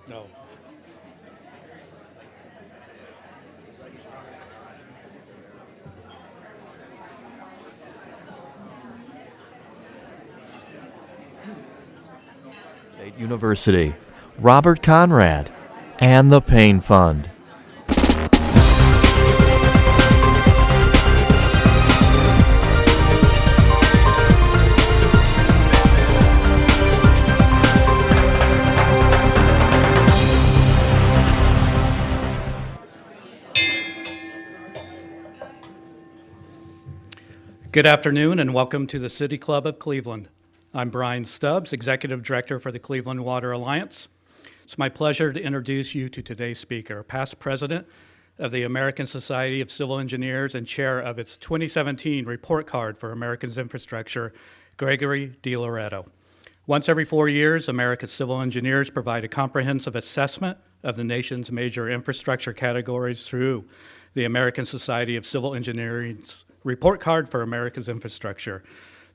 No. State University, Robert Conrad, and the Payne Fund. Good afternoon and welcome to the City Club of Cleveland. I'm Brian Stubbs, Executive Director for the Cleveland Water Alliance. It's my pleasure to introduce you to today's speaker, past president of the American Society of Civil Engineers and chair of its 2017 report card for America's infrastructure, Gregory DiLoretto. Once every 4 years, America's civil engineers provide a comprehensive assessment of the nation's major infrastructure categories through the American Society of Civil Engineering's report card for America's infrastructure.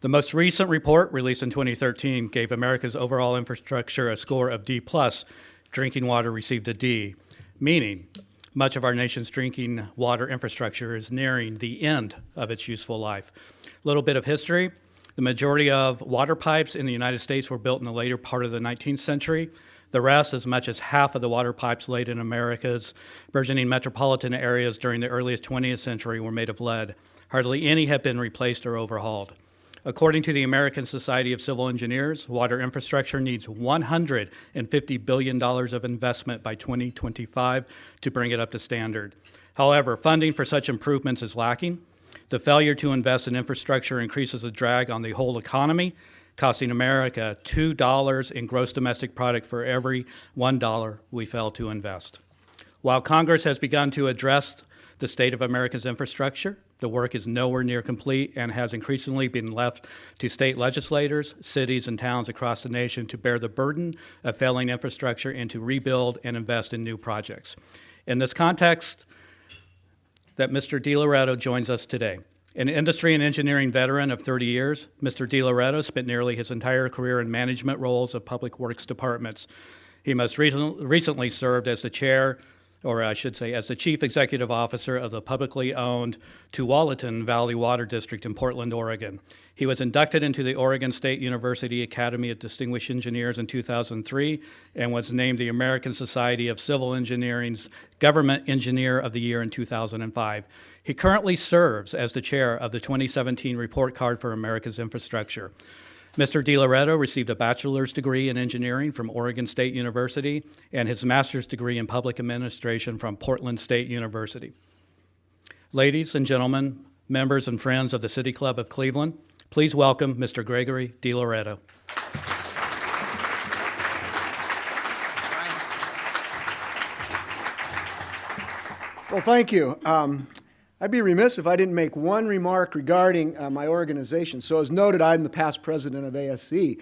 The most recent report, released in 2013, gave America's overall infrastructure a score of D+. Drinking water received a D, meaning much of our nation's drinking water infrastructure is nearing the end of its useful life. A little bit of history. The majority of water pipes in the United States were built in the later part of the 19th century. The rest, as much as half of the water pipes laid in America's burgeoning metropolitan areas during the earliest 20th century, were made of lead. Hardly any have been replaced or overhauled. According to the American Society of Civil Engineers, water infrastructure needs $150 billion of investment by 2025 to bring it up to standard. However, funding for such improvements is lacking. The failure to invest in infrastructure increases the drag on the whole economy, costing America $2 in gross domestic product for every $1 we fail to invest. While Congress has begun to address the state of America's infrastructure, the work is nowhere near complete and has increasingly been left to state legislators, cities, and towns across the nation to bear the burden of failing infrastructure and to rebuild and invest in new projects. In this context, that Mr. DiLoretto joins us today. An industry and engineering veteran of 30 years, Mr. DiLoretto spent nearly his entire career in management roles of public works departments. He most recently served as the chair, or I should say, as the Chief Executive Officer of the publicly owned Tualatin Valley Water District in Portland, Oregon. He was inducted into the Oregon State University Academy of Distinguished Engineers in 2003 and was named the American Society of Civil Engineering's Government Engineer of the Year in 2005. He currently serves as the chair of the 2017 Report Card for America's Infrastructure. Mr. DiLoretto received a bachelor's degree in engineering from Oregon State University and his master's degree in public administration from Portland State University. Ladies and gentlemen, members and friends of the City Club of Cleveland, please welcome Mr. Gregory DiLoretto. Well, thank you. I'd be remiss if I didn't make one remark regarding my organization. So as noted, I'm the past president of ASCE,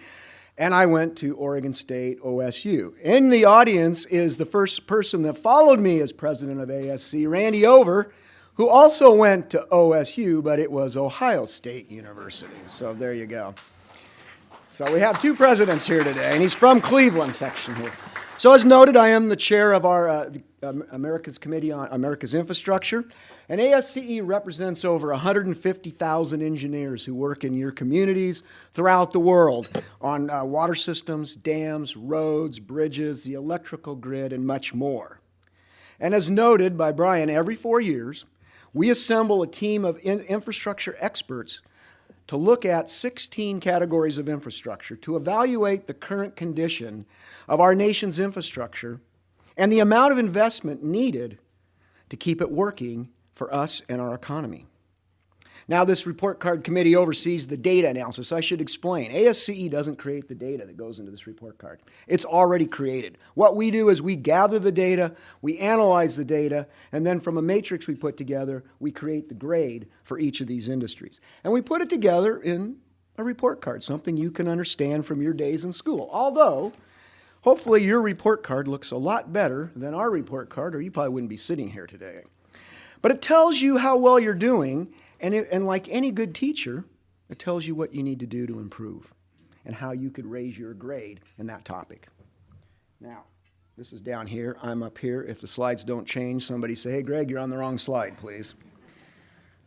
and I went to Oregon State OSU. In the audience is the first person that followed me as president of ASCE, Randy Over, who also went to OSU, but it was Ohio State University. So there you go. So we have two presidents here today, and he's from Cleveland section here. So as noted, I am the chair of our America's Committee on America's Infrastructure, and ASCE represents over 150,000 engineers who work in your communities throughout the world on water systems, dams, roads, bridges, the electrical grid, and much more. And as noted by Brian, every 4 years, we assemble a team of infrastructure experts to look at 16 categories of infrastructure to evaluate the current condition of our nation's infrastructure and the amount of investment needed to keep it working for us and our economy. Now, this report card committee oversees the data analysis. I should explain. ASCE doesn't create the data that goes into this report card. It's already created. What we do is we gather the data, we analyze the data, and then from a matrix we put together, we create the grade for each of these industries. And we put it together in a report card, something you can understand from your days in school. Although, hopefully your report card looks a lot better than our report card, or you probably wouldn't be sitting here today. But it tells you how well you're doing, and like any good teacher, it tells you what you need to do to improve and how you could raise your grade in that topic. Now, This is down here. I'm up here. If the slides don't change, somebody say, hey, Greg, you're on the wrong slide, please.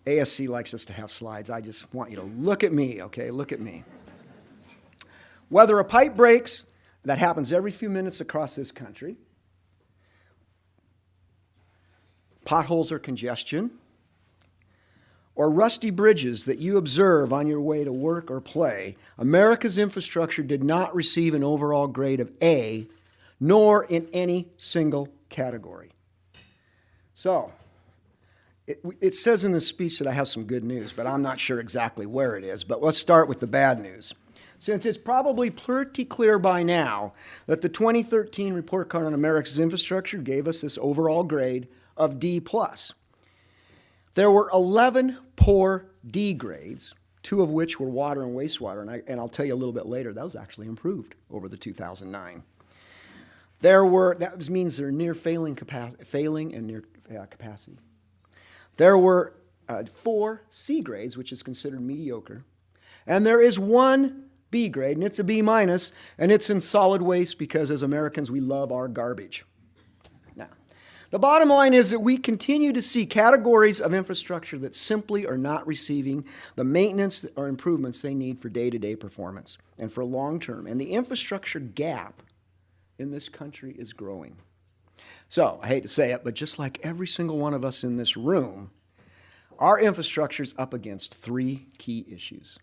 ASCE likes us to have slides. I just want you to look at me, okay? Look at me. Whether a pipe breaks, that happens every few minutes across this country, potholes or congestion, or rusty bridges that you observe on your way to work or play, America's infrastructure did not receive an overall grade of A, nor in any single category. So, it says in the speech that I have some good news, but I'm not sure exactly where it is. But let's start with the bad news. Since it's probably pretty clear by now that the 2013 report card on America's infrastructure gave us this overall grade of D+. There were 11 poor D grades, 2 of which were water and wastewater, and I'll tell you a little bit later, that was actually improved over the 2009. That means they're near failing and near capacity. There were 4 C grades, which is considered mediocre, and there is 1 B grade, and it's a B minus, and it's in solid waste because as Americans we love our garbage. Now, the bottom line is that we continue to see categories of infrastructure that simply are not receiving the maintenance or improvements they need for day-to-day performance and for long-term, and the infrastructure gap in this country is growing. So, I hate to say it, but just like every single one of us in this room, our infrastructure is up against 3 key issues: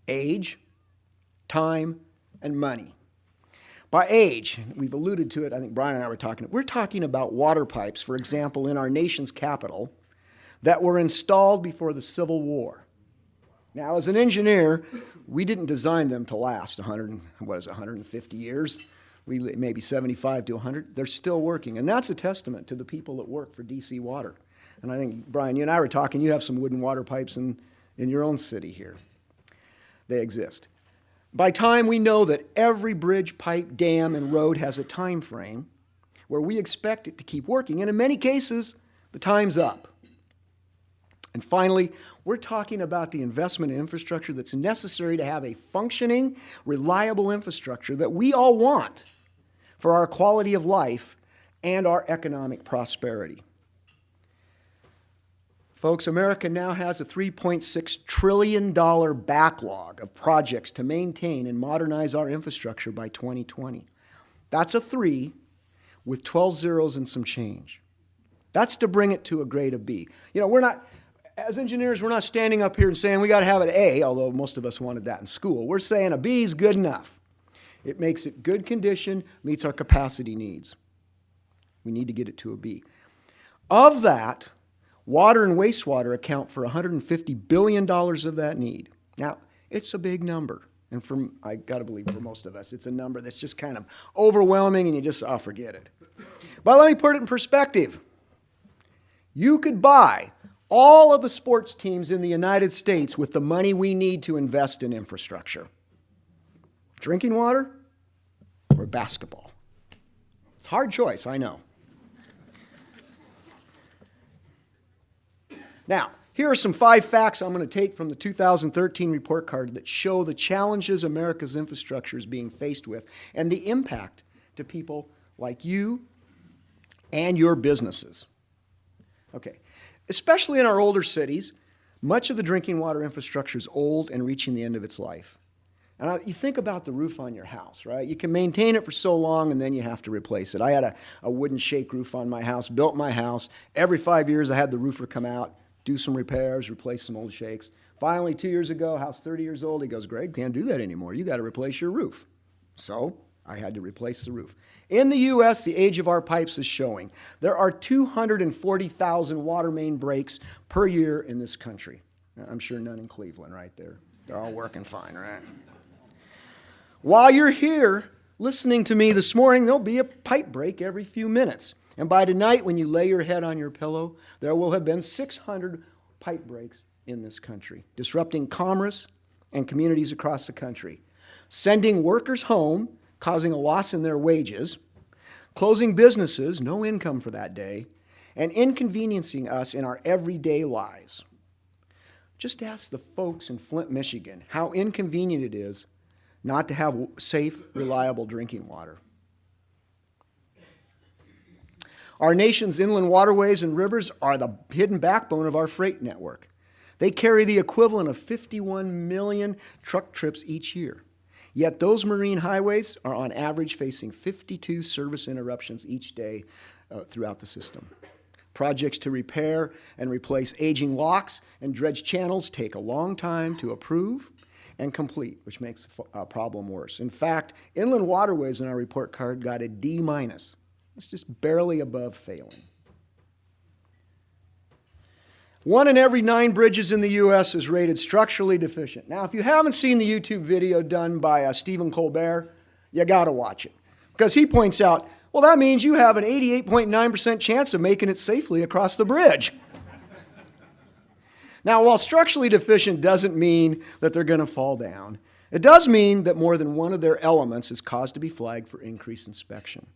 age, time, and money. By age, we've alluded to it, I think Brian and I were we're talking about water pipes, for example, in our nation's capital, that were installed before the Civil War. Now, as an engineer, we didn't design them to last 150 years. Maybe 75 to 100, they're still working. And that's a testament to the people that work for DC Water. And I think, Brian, you and I were talking, you have some wooden water pipes in your own city here. They exist. By time, we know that every bridge, pipe, dam, and road has a time frame where we expect it to keep working. And in many cases, the time's up. And finally, we're talking about the investment in infrastructure that's necessary to have a functioning, reliable infrastructure that we all want for our quality of life and our economic prosperity. Folks, America now has a $3.6 trillion backlog of projects to maintain and modernize our infrastructure by 2020. That's a 3 with 12 zeros and some change. That's to bring it to a grade of B. You know, as engineers, we're not standing up here and saying we got to have an A, although most of us wanted that in school. We're saying a B is good enough. It makes it good condition, meets our capacity needs. We need to get it to a B. Of that, water and wastewater account for $150 billion of that need. Now, it's a big number. And I got to believe for most of us, it's a number that's just kind of overwhelming and you just, forget it. But let me put it in perspective. You could buy all of the sports teams in the United States with the money we need to invest in infrastructure. Drinking water or basketball? It's a hard choice, I know. Now, here are some 5 facts I'm going to take from the 2013 report card that show the challenges America's infrastructure is being faced with and the impact to people like you and your businesses. Okay. Especially in our older cities, much of the drinking water infrastructure is old and reaching the end of its life. And you think about the roof on your house, right? You can maintain it for so long and then you have to replace it. I had a wooden shake roof on my house, built my house. Every 5 years I had the roofer come out, do some repairs, replace some old shakes. Finally, 2 years ago, house 30 years old, he goes, Greg, can't do that anymore. You got to replace your roof. So I had to replace the roof. In the U.S., the age of our pipes is showing. There are 240,000 water main breaks per year in this country. I'm sure none in Cleveland, right there. They're all working fine, right? While you're here listening to me this morning, there'll be a pipe break every few minutes. And by tonight, when you lay your head on your pillow, there will have been 600 pipe breaks in this country, disrupting commerce and communities across the country, sending workers home, causing a loss in their wages, closing businesses, no income for that day, and inconveniencing us in our everyday lives. Just ask the folks in Flint, Michigan, how inconvenient it is not to have safe, reliable drinking water. Our nation's inland waterways and rivers are the hidden backbone of our freight network. They carry the equivalent of 51 million truck trips each year. Yet those marine highways are on average facing 52 service interruptions each day throughout the system. Projects to repair and replace aging locks and dredge channels take a long time to approve and complete, which makes the problem worse. In fact, inland waterways in our report card got a D-. It's just barely above failing. 1 in every 9 bridges in the U.S. is rated structurally deficient. Now, if you haven't seen the YouTube video done by Stephen Colbert, you got to watch it. Because he points out, well, that means you have an 88.9% chance of making it safely across the bridge. Now, while structurally deficient doesn't mean that they're going to fall down, it does mean that more than one of their elements is caused to be flagged for increased inspection.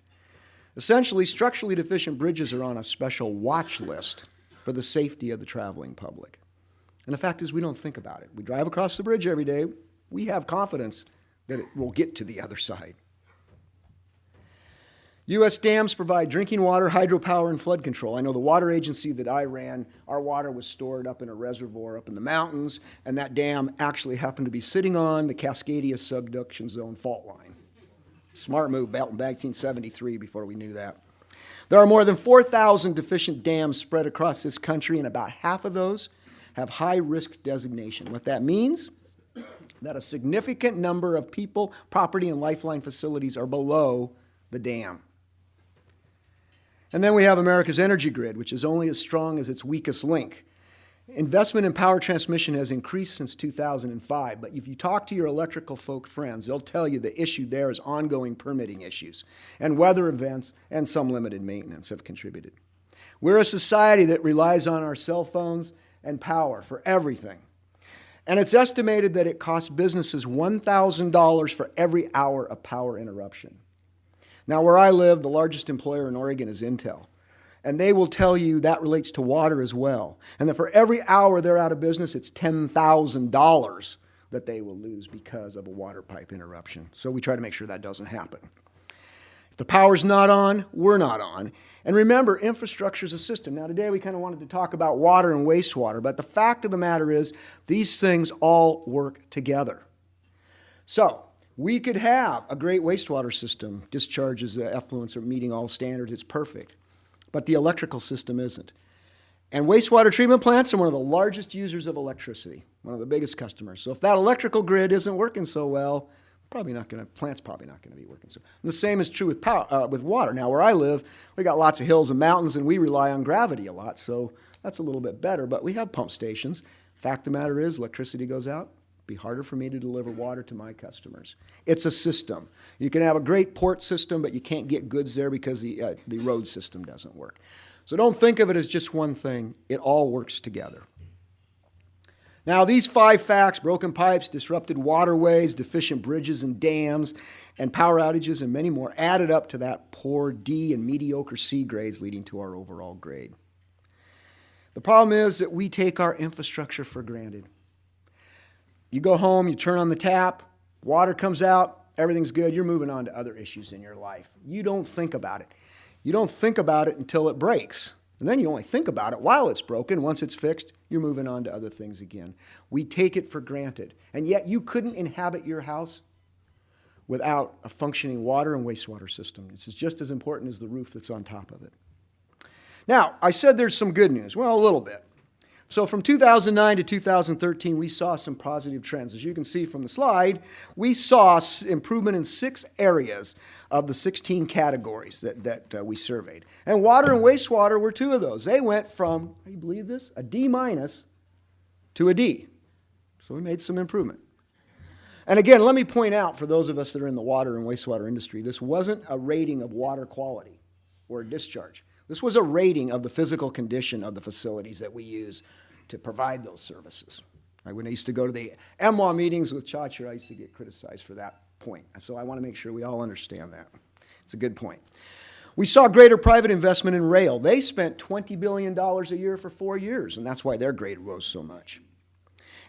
Essentially, structurally deficient bridges are on a special watch list for the safety of the traveling public. And the fact is, we don't think about it. We drive across the bridge every day. We have confidence that it will get to the other side. U.S. dams provide drinking water, hydropower, and flood control. I know the water agency that I ran, our water was stored up in a reservoir up in the mountains, and that dam actually happened to be sitting on the Cascadia subduction zone fault line. Smart move back in 1973 before we knew that. There are more than 4,000 deficient dams spread across this country, and about half of those have high-risk designation. What that means, that a significant number of people, property, and lifeline facilities are below the dam. And then we have America's energy grid, which is only as strong as its weakest link. Investment in power transmission has increased since 2005, but if you talk to your electrical folk friends, they'll tell you the issue there is ongoing permitting issues, and weather events and some limited maintenance have contributed. We're a society that relies on our cell phones and power for everything. And it's estimated that it costs businesses $1,000 for every hour of power interruption. Now, where I live, the largest employer in Oregon is Intel. And they will tell you that relates to water as well. And that for every hour they're out of business, it's $10,000 that they will lose because of a water pipe interruption. So we try to make sure that doesn't happen. If the power's not on, we're not on. And remember, infrastructure is a system. Now, today we kind of wanted to talk about water and wastewater, but the fact of the matter is these things all work together. So we could have a great wastewater system, discharges the effluents are meeting all standards, it's perfect. But the electrical system isn't. And wastewater treatment plants are one of the largest users of electricity, one of the biggest customers. So if that electrical grid isn't working so well, plant's probably not going to be working so well. And the same is true with with water. Now, where I live, we got lots of hills and mountains, and we rely on gravity a lot, so that's a little bit better. But we have pump stations. Fact of the matter is, electricity goes out, be harder for me to deliver water to my customers. It's a system. You can have a great port system, but you can't get goods there because the road system doesn't work. So don't think of it as just one thing. It all works together. Now, these 5 facts, broken pipes, disrupted waterways, deficient bridges and dams, and power outages, and many more, added up to that poor D and mediocre C grades leading to our overall grade. The problem is that we take our infrastructure for granted. You go home, you turn on the tap, water comes out, everything's good, you're moving on to other issues in your life. You don't think about it. You don't think about it until it breaks. And then you only think about it while it's broken. Once it's fixed, you're moving on to other things again. We take it for granted. And yet you couldn't inhabit your house without a functioning water and wastewater system. This is just as important as the roof that's on top of it. Now, I said there's some good news. Well, a little bit. So from 2009 to 2013, we saw some positive trends. As you can see from the slide, we saw improvement in 6 areas of the 16 categories that we surveyed. And water and wastewater were 2 of those. They went from, can you believe this, a D- to a D. So we made some improvement. And again, let me point out for those of us that are in the water and wastewater industry, this wasn't a rating of water quality or discharge. This was a rating of the physical condition of the facilities that we use to provide those services. When I used to go to the MWA meetings with Chacher, I used to get criticized for that point. So I want to make sure we all understand that. It's a good point. We saw greater private investment in rail. They spent $20 billion a year for 4 years, and that's why their grade rose so much.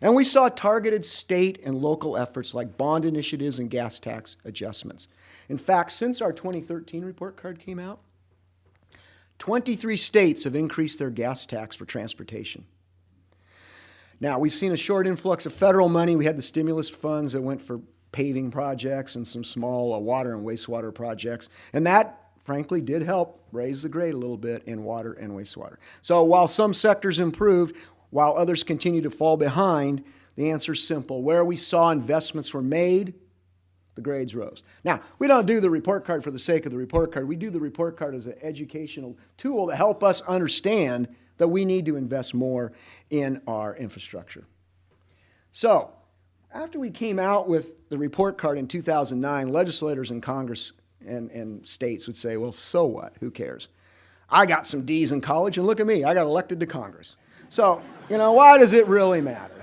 And we saw targeted state and local efforts like bond initiatives and gas tax adjustments. In fact, since our 2013 report card came out, 23 states have increased their gas tax for transportation. Now, we've seen a short influx of federal money. We had the stimulus funds that went for paving projects and some small water and wastewater projects. And that, frankly, did help raise the grade a little bit in water and wastewater. So while some sectors improved, while others continue to fall behind, the answer is simple. Where we saw investments were made, the grades rose. Now, we don't do the report card for the sake of the report card. We do the report card as an educational tool to help us understand that we need to invest more in our infrastructure. So, after we came out with the report card in 2009, legislators in Congress and states would say, well, so what? Who cares? I got some D's in college, and look at me. I got elected to Congress. So, why does it really matter?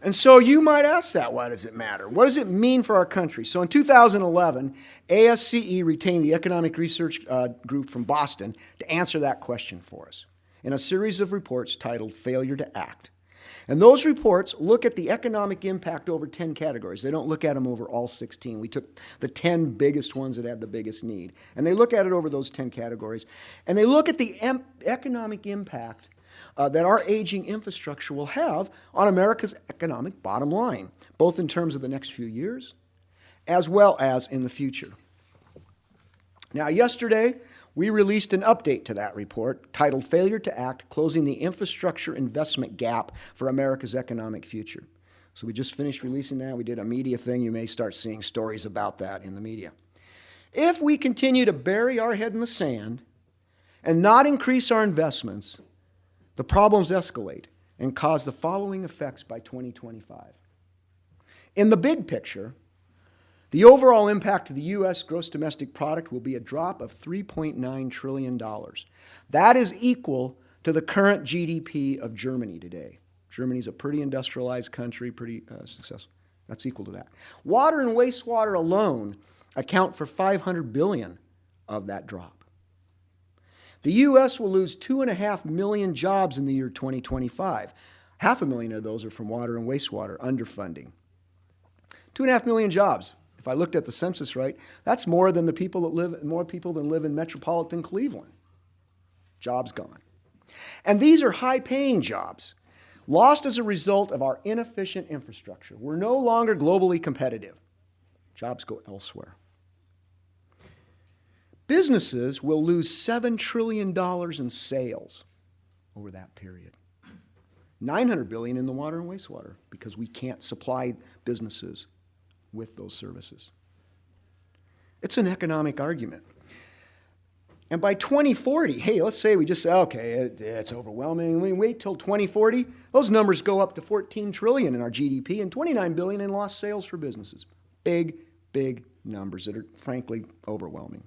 And so you might ask that, why does it matter? What does it mean for our country? So in 2011, ASCE retained the Economic Research Group from Boston to answer that question for us in a series of reports titled Failure to Act. And those reports look at the economic impact over 10 categories. They don't look at them over all 16. We took the 10 biggest ones that had the biggest need. And they look at it over those 10 categories. And they look at the economic impact that our aging infrastructure will have on America's economic bottom line, both in terms of the next few years as well as in the future. Now, yesterday, we released an update to that report titled Failure to Act, Closing the Infrastructure Investment Gap for America's Economic Future. So we just finished releasing that. We did a media thing. You may start seeing stories about that in the media. If we continue to bury our head in the sand and not increase our investments, the problems escalate and cause the following effects by 2025. In the big picture, the overall impact to the U.S. gross domestic product will be a drop of $3.9 trillion. That is equal to the current GDP of Germany today. Germany's a pretty industrialized country, pretty successful. That's equal to that. Water and wastewater alone account for $500 billion of that drop. The U.S. will lose 2.5 million jobs in the year 2025. 500,000 of those are from water and wastewater underfunding. 2.5 million jobs. If I looked at the census right, that's more than more people than live in metropolitan Cleveland. Jobs gone. And these are high-paying jobs, lost as a result of our inefficient infrastructure. We're no longer globally competitive. Jobs go elsewhere. Businesses will lose $7 trillion in sales over that period. $900 billion in the water and wastewater because we can't supply businesses with those services. It's an economic argument. And by 2040, hey, let's say we just say, okay, it's overwhelming. We wait till 2040, those numbers go up to $14 trillion in our GDP and $29 billion in lost sales for businesses. Big, big numbers that are frankly overwhelming.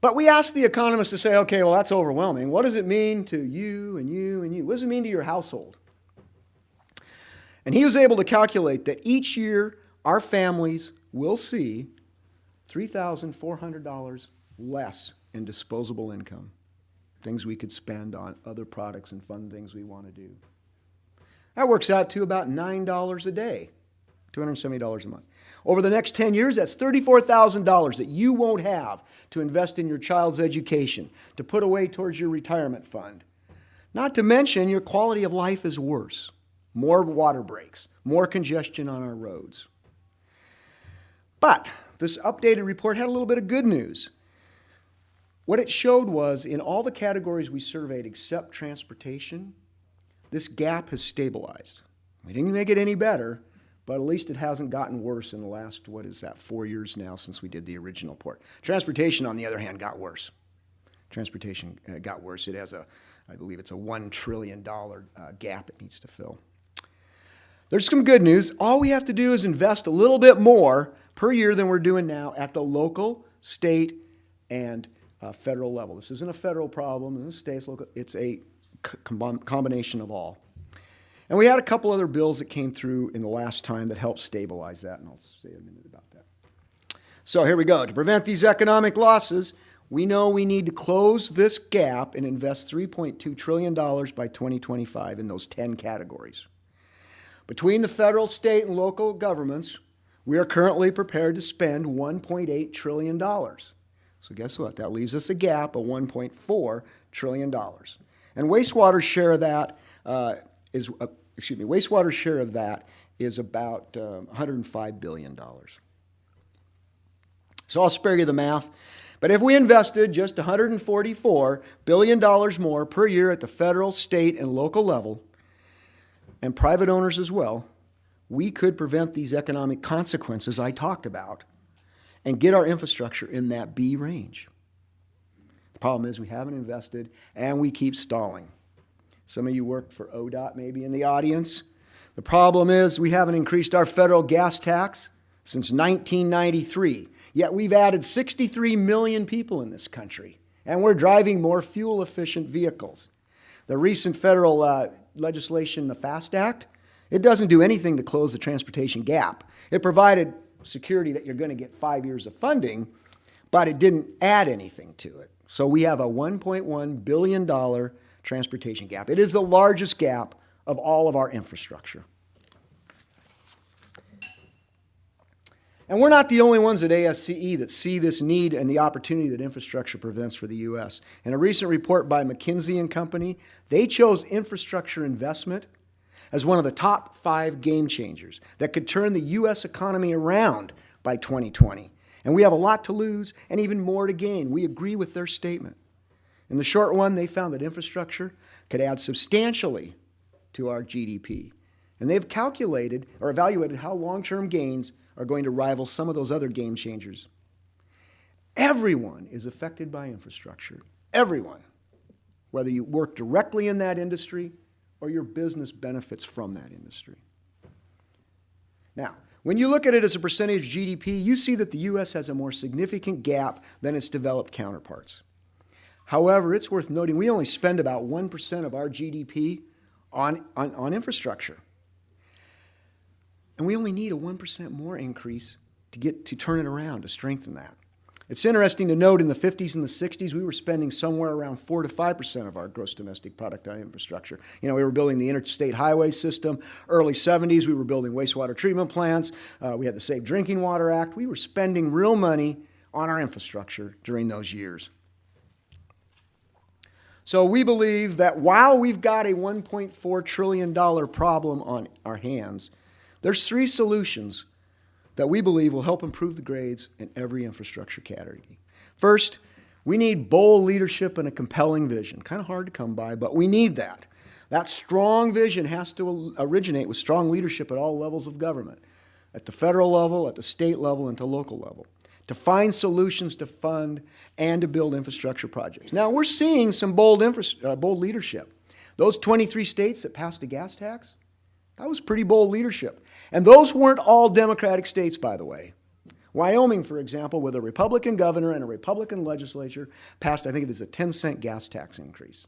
But we asked the economists to say, okay, well, that's overwhelming. What does it mean to you and you and you? What does it mean to your household? And he was able to calculate that each year our families will see $3,400 less in disposable income, things we could spend on other products and fun things we want to do. That works out to about $9 a day, $270 a month. Over the next 10 years, that's $34,000 that you won't have to invest in your child's education, to put away towards your retirement fund. Not to mention, your quality of life is worse. More water breaks, more congestion on our roads. But this updated report had a little bit of good news. What it showed was, in all the categories we surveyed except transportation, this gap has stabilized. We didn't make it any better, but at least it hasn't gotten worse in the last, 4 years now since we did the original report. Transportation, on the other hand, got worse. Transportation got worse. It has I believe it's a $1 trillion gap it needs to fill. There's some good news. All we have to do is invest a little bit more per year than we're doing now at the local, state, and federal level. This isn't a federal problem. This is state, local. It's a combination of all. And we had a couple other bills that came through in the last time that helped stabilize that, and I'll say a minute about that. So here we go. To prevent these economic losses, we know we need to close this gap and invest $3.2 trillion by 2025 in those 10 categories. Between the federal, state, and local governments, we are currently prepared to spend $1.8 trillion. So guess what? That leaves us a gap of $1.4 trillion. And wastewater's share of that is about $105 billion. So I'll spare you the math. But if we invested just $144 billion more per year at the federal, state, and local level, and private owners as well, we could prevent these economic consequences I talked about and get our infrastructure in that B range. The problem is we haven't invested and we keep stalling. Some of you work for ODOT maybe in the audience. The problem is we haven't increased our federal gas tax since 1993. Yet we've added 63 million people in this country, and we're driving more fuel-efficient vehicles. The recent federal legislation, the FAST Act, it doesn't do anything to close the transportation gap. It provided security that you're going to get 5 years of funding, but it didn't add anything to it. So we have a $1.1 billion transportation gap. It is the largest gap of all of our infrastructure. And we're not the only ones at ASCE that see this need and the opportunity that infrastructure presents for the U.S. In a recent report by McKinsey and Company, they chose infrastructure investment as one of the top 5 game changers that could turn the U.S. economy around by 2020. And we have a lot to lose and even more to gain. We agree with their statement. In the short run, they found that infrastructure could add substantially to our GDP. And they've calculated or evaluated how long-term gains are going to rival some of those other game changers. Everyone is affected by infrastructure. Everyone. Whether you work directly in that industry or your business benefits from that industry. Now, when you look at it as a percentage of GDP, you see that the U.S. has a more significant gap than its developed counterparts. However, it's worth noting we only spend about 1% of our GDP on infrastructure. And we only need a 1% more increase to turn it around, to strengthen that. It's interesting to note in the 50s and the 60s, we were spending somewhere around 4 to 5% of our gross domestic product on infrastructure. You know, we were building the interstate highway system. Early 70s, we were building wastewater treatment plants. We had the Safe Drinking Water Act. We were spending real money on our infrastructure during those years. So we believe that while we've got a $1.4 trillion problem on our hands, there's 3 solutions that we believe will help improve the grades in every infrastructure category. First, we need bold leadership and a compelling vision. Kind of hard to come by, but we need that. That strong vision has to originate with strong leadership at all levels of government, at the federal level, at the state level, and to local level, to find solutions to fund and to build infrastructure projects. Now, we're seeing some bold leadership. Those 23 states that passed a gas tax, that was pretty bold leadership. And those weren't all Democratic states, by the way. Wyoming, for example, with a Republican governor and a Republican legislature, passed, I think it is a 10-cent gas tax increase.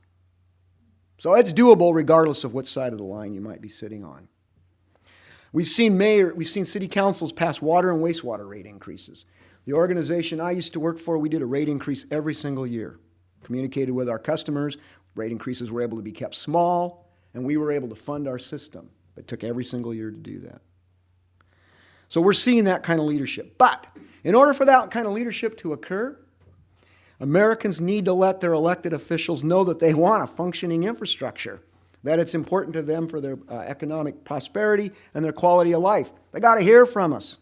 So it's doable regardless of what side of the line you might be sitting on. We've seen city councils pass water and wastewater rate increases. The organization I used to work for, we did a rate increase every single year. Communicated with our customers, rate increases were able to be kept small, and we were able to fund our system. It took every single year to do that. So we're seeing that kind of leadership. But in order for that kind of leadership to occur, Americans need to let their elected officials know that they want a functioning infrastructure, that it's important to them for their economic prosperity and their quality of life. They got to hear from us.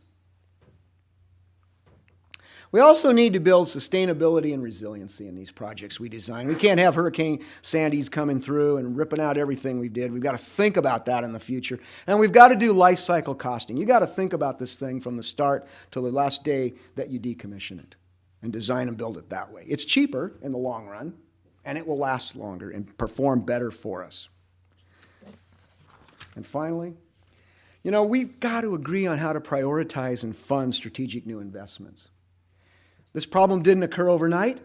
We also need to build sustainability and resiliency in these projects we design. We can't have Hurricane Sandy's coming through and ripping out everything we did. We've got to think about that in the future. And we've got to do life cycle costing. You've got to think about this thing from the start till the last day that you decommission it and design and build it that way. It's cheaper in the long run, and it will last longer and perform better for us. And finally, we've got to agree on how to prioritize and fund strategic new investments. This problem didn't occur overnight,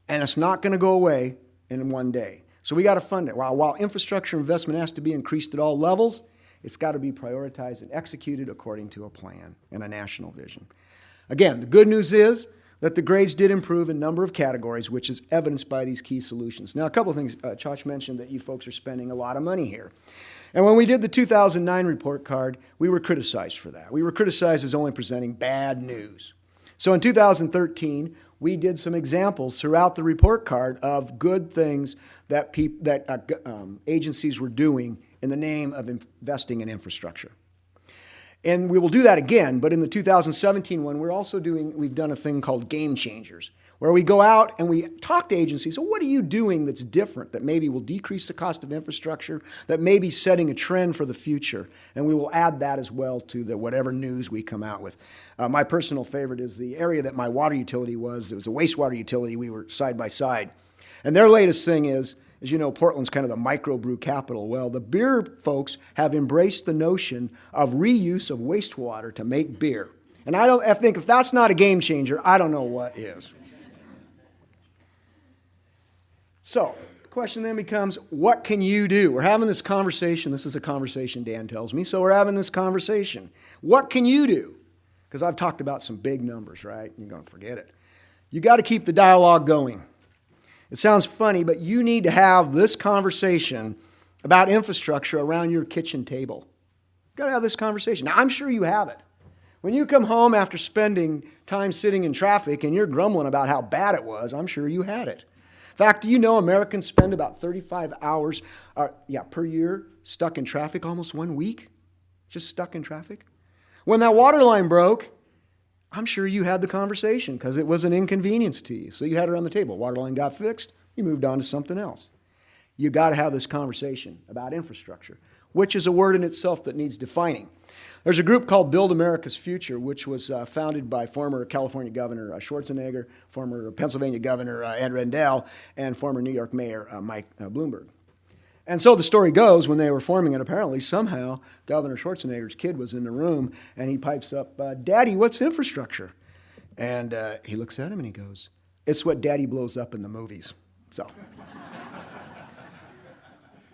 and it's not going to go away in one day. So we got to fund it. While infrastructure investment has to be increased at all levels, it's got to be prioritized and executed according to a plan and a national vision. Again, the good news is that the grades did improve in a number of categories, which is evidenced by these key solutions. Now, a couple of things. Chach mentioned that you folks are spending a lot of money here. And when we did the 2009 report card, we were criticized for that. We were criticized as only presenting bad news. So in 2013, we did some examples throughout the report card of good things that agencies were doing in the name of investing in infrastructure. And we will do that again, but in the 2017 one, we've done a thing called Game Changers, where we go out and we talk to agencies. So what are you doing that's different, that maybe will decrease the cost of infrastructure, that may be setting a trend for the future? And we will add that as well to whatever news we come out with. My personal favorite is the area that my water utility was. It was a wastewater utility. We were side by side. And their latest thing is, as you know, Portland's kind of the microbrew capital. Well, the beer folks have embraced the notion of reuse of wastewater to make beer. And I think if that's not a game changer, I don't know what is. So the question then becomes, what can you do? We're having this conversation. This is a conversation, Dan tells me. So we're having this conversation. What can you do? Because I've talked about some big numbers, right? You're going to forget it. You got to keep the dialogue going. It sounds funny, but you need to have this conversation about infrastructure around your kitchen table. You've got to have this conversation. Now, I'm sure you have it. When you come home after spending time sitting in traffic and you're grumbling about how bad it was, I'm sure you had it. In fact, do you know Americans spend about 35 hours per year stuck in traffic, almost 1 week, just stuck in traffic? When that water line broke, I'm sure you had the conversation because it was an inconvenience to you. So you had it on the table. Water line got fixed. You moved on to something else. You got to have this conversation about infrastructure, which is a word in itself that needs defining. There's a group called Build America's Future, which was founded by former California Governor Schwarzenegger, former Pennsylvania Governor Ed Rendell, and former New York Mayor Mike Bloomberg. And so the story goes, when they were forming it, apparently somehow Governor Schwarzenegger's kid was in the room, and he pipes up, "Daddy, what's infrastructure?" And he looks at him and he goes, "It's what Daddy blows up in the movies."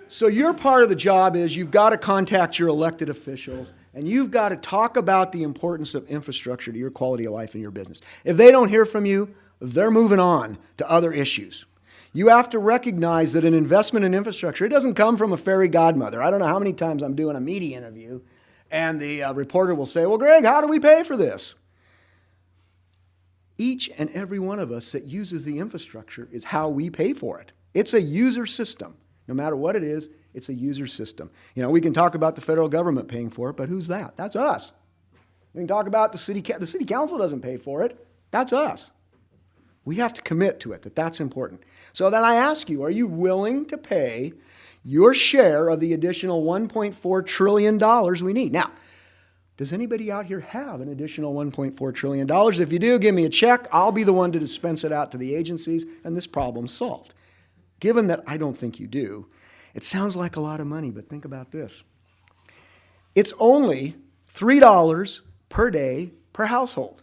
So your part of the job is you've got to contact your elected officials, and you've got to talk about the importance of infrastructure to your quality of life and your business. If they don't hear from you, they're moving on to other issues. You have to recognize that an investment in infrastructure, it doesn't come from a fairy godmother. I don't know how many times I'm doing a media interview, and the reporter will say, "Well, Greg, how do we pay for this?" Each and every one of us that uses the infrastructure is how we pay for it. It's a user system. No matter what it is, it's a user system. You know, we can talk about the federal government paying for it, but who's that? That's us. We can talk about the city council doesn't pay for it. That's us. We have to commit to it, that's important. So then I ask you, are you willing to pay your share of the additional $1.4 trillion we need? Now, does anybody out here have an additional $1.4 trillion? If you do, give me a check. I'll be the one to dispense it out to the agencies, and this problem's solved. Given that I don't think you do, it sounds like a lot of money, but think about this. It's only $3 per day per household,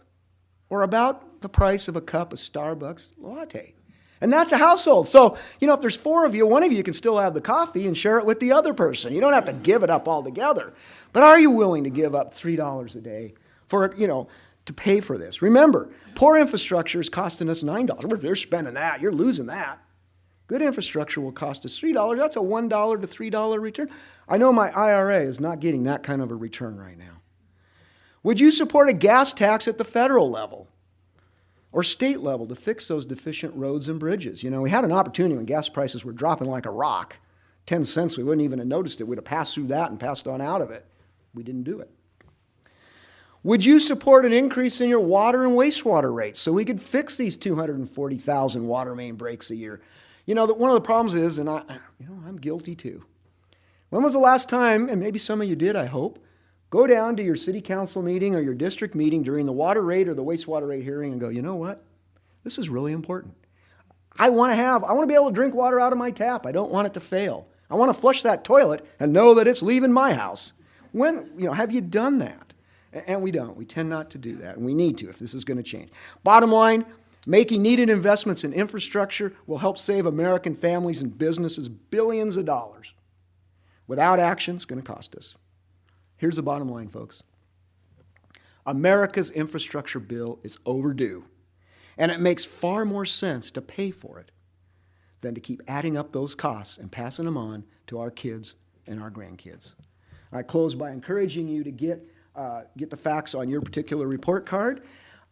or about the price of a cup of Starbucks latte. And that's a household. So, if there's 4 of you, one of you can still have the coffee and share it with the other person. You don't have to give it up altogether. But are you willing to give up $3 a day for, to pay for this? Remember, poor infrastructure is costing us $9. If you're spending that, you're losing that. Good infrastructure will cost us $3. That's a $1 to $3 return. I know my IRA is not getting that kind of a return right now. Would you support a gas tax at the federal level or state level to fix those deficient roads and bridges? We had an opportunity when gas prices were dropping like a rock. 10 cents, we wouldn't even have noticed it. We'd have passed through that and passed on out of it. We didn't do it. Would you support an increase in your water and wastewater rates so we could fix these 240,000 water main breaks a year? One of the problems is, and I'm guilty too. When was the last time, and maybe some of you did, I hope, go down to your city council meeting or your district meeting during the water rate or the wastewater rate hearing and go, you know what? This is really important. I want to be able to drink water out of my tap. I don't want it to fail. I want to flush that toilet and know that it's leaving my house. Have you done that? And we don't. We tend not to do that, and we need to if this is going to change. Bottom line, making needed investments in infrastructure will help save American families and businesses billions of dollars. Without action, it's going to cost us. Here's the bottom line, folks. America's infrastructure bill is overdue, and it makes far more sense to pay for it than to keep adding up those costs and passing them on to our kids and our grandkids. I close by encouraging you to get the facts on your particular report card.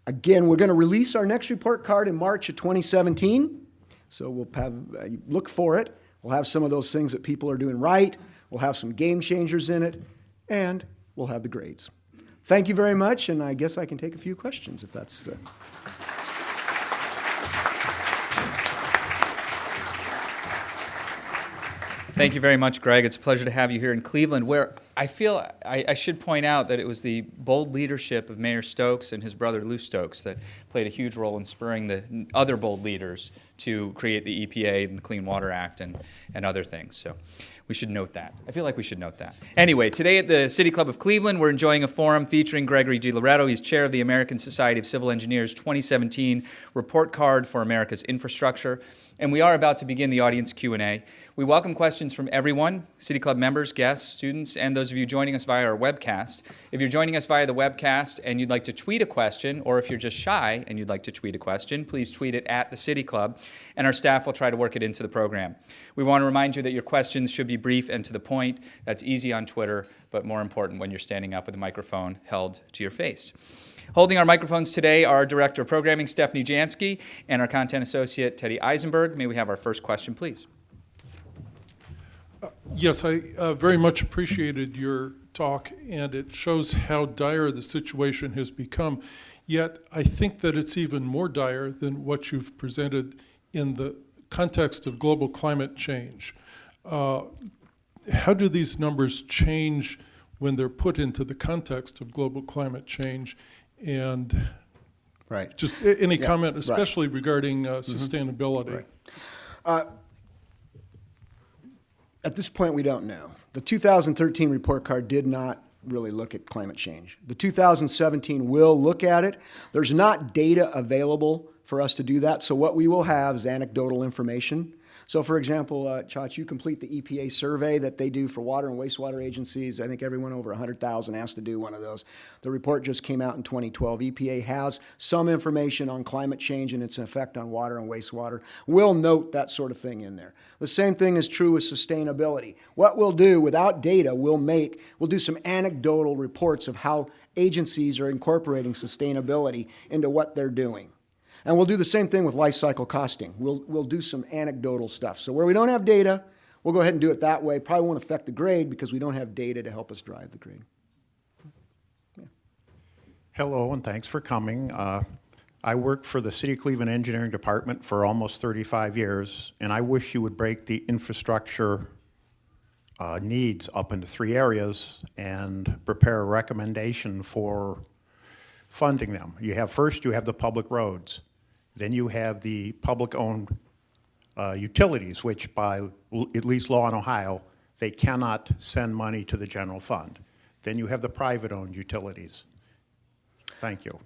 Again, we're going to release our next report card in March of 2017. So we'll have, look for it. We'll have some of those things that people are doing right. We'll have some game changers in it. And we'll have the grades. Thank you very much. And I guess I can take a few questions if that's... Thank you very much, Greg. It's a pleasure to have you here in Cleveland, where I feel I should point out that it was the bold leadership of Mayor Stokes and his brother Lou Stokes that played a huge role in spurring the other bold leaders to create the EPA and the Clean Water Act and other things. So we should note that. I feel like we should note that. Anyway, today at the City Club of Cleveland, we're enjoying a forum featuring Gregory G. Loretto. He's chair of the American Society of Civil Engineers 2017 Report Card for America's Infrastructure. And we are about to begin the audience Q&A. We welcome questions from everyone, City Club members, guests, students, and those of you joining us via our webcast. If you're joining us via the webcast and you'd like to tweet a question, or if you're just shy and you'd like to tweet a question, please tweet it at the City Club, and our staff will try to work it into the program. We want to remind you that your questions should be brief and to the point. That's easy on Twitter, but more important when you're standing up with a microphone held to your face. Holding our microphones today are our Director of Programming, Stephanie Jansky, and our Content Associate, Teddy Eisenberg. May we have our first question, please? Yes, I very much appreciated your talk, and it shows how dire the situation has become. Yet, I think that it's even more dire than what you've presented in the context of global climate change. How do these numbers change when they're put into the context of global climate change? And Right. just any comment, right. especially regarding sustainability. Right. At this point, we don't know. The 2013 report card did not really look at climate change. The 2017 will look at it. There's not data available for us to do that, so what we will have is anecdotal information. So, for example, Chach, you complete the EPA survey that they do for water and wastewater agencies. I think everyone over 100,000 has to do one of those. The report just came out in 2012. EPA has some information on climate change and its effect on water and wastewater. We'll note that sort of thing in there. The same thing is true with sustainability. What we'll do without data, we'll do some anecdotal reports of how agencies are incorporating sustainability into what they're doing. And we'll do the same thing with life cycle costing. We'll do some anecdotal stuff. So where we don't have data, we'll go ahead and do it that way. Probably won't affect the grade because we don't have data to help us drive the grade. Yeah. Hello, and thanks for coming. I worked for the City of Cleveland Engineering Department for almost 35 years, and I wish you would break the infrastructure needs up into 3 areas and prepare a recommendation for funding them. First, you have the public roads. Then you have the public-owned utilities, which by at least law in Ohio, they cannot send money to the general fund. Then you have the private-owned utilities. Thank you.